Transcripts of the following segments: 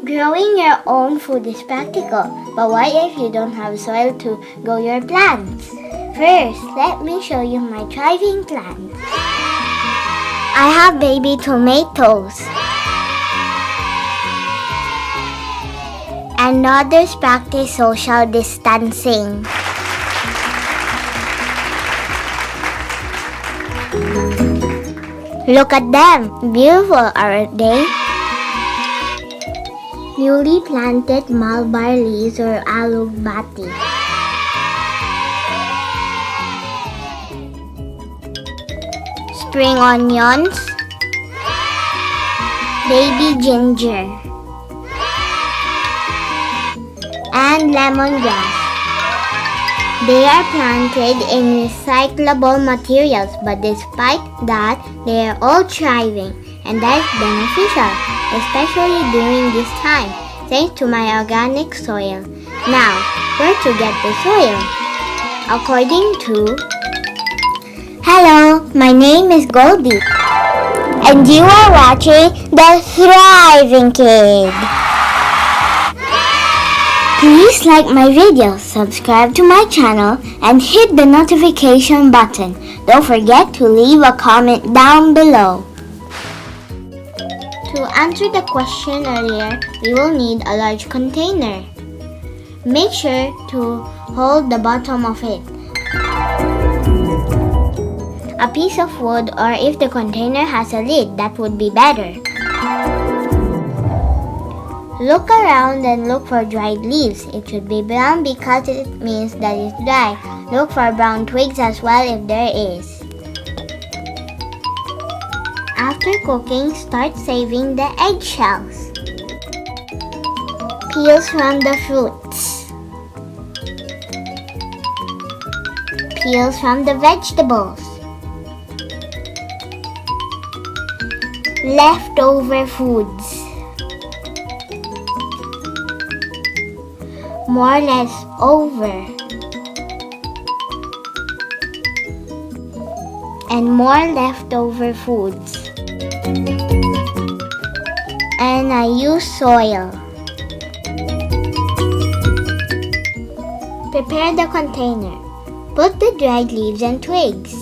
Growing your own food is practical, but what if you don't have soil to grow your plants? First, let me show you my thriving plants. I have baby tomatoes. And others practice social distancing. Look at them! Beautiful, aren't they? Newly planted Malabar leaves or alugbati. Spring onions. Baby ginger. And lemongrass. They are planted in recyclable materials, but despite that, they are all thriving, and that is beneficial, especially during this time, thanks to my organic soil. Now, where to get the soil? According to... Hello, my name is Goldie, and you are watching The Thriving Kid. Please like my video, subscribe to my channel, and hit the notification button. Don't forget to leave a comment down below. To answer the question earlier, we will need a large container. Make sure to hold the bottom of it. A piece of wood, or if the container has a lid, that would be better. Look around and look for dried leaves. It should be brown because it means that it's dry. Look for brown twigs as well if there is. After cooking, start saving the eggshells. Peels from the fruits. Peels from the vegetables. Leftover foods. More less over. And more leftover foods. And I use soil. Prepare the container. Put the dried leaves and twigs.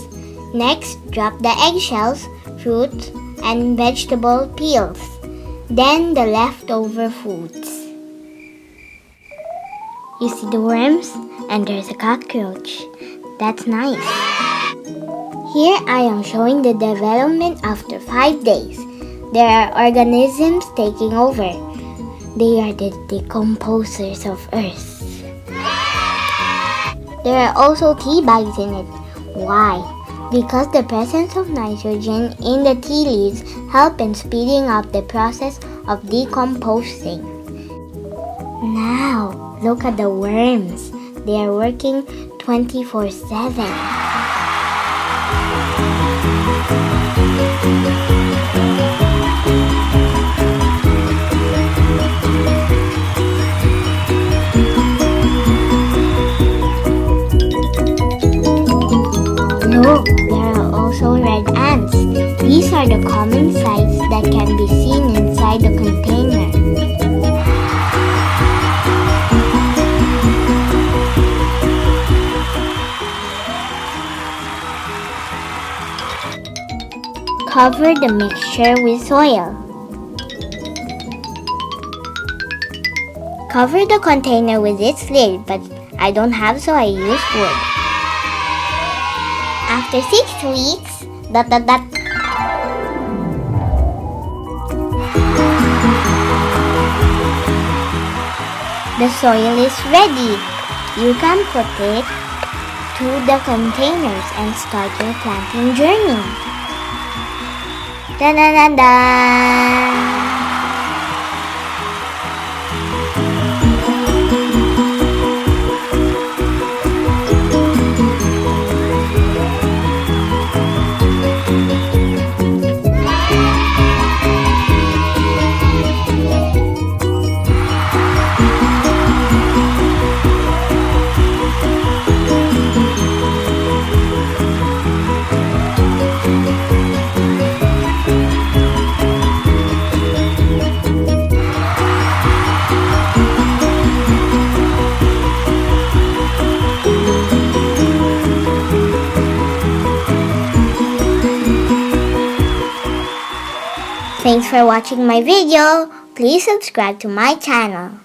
Next, drop the eggshells, fruits, and vegetable peels. Then the leftover foods. You see the worms? And there's a cockroach. That's nice. Here I am showing the development after 5 days. There are organisms taking over. They are the decomposers of Earth. There are also tea bags in it. Why? Because the presence of nitrogen in the tea leaves help in speeding up the process of decomposing. Now, look at the worms. They are working 24/7. Look, there are also red ants. These are the common sights that can be seen inside the container. Cover the mixture with soil. Cover the container with its lid, but I don't have, so I use wood. After 6 weeks, the soil is ready. You can put it to the containers and start your planting journey. Da-da-da-da! Thanks for watching my video. Please subscribe to my channel.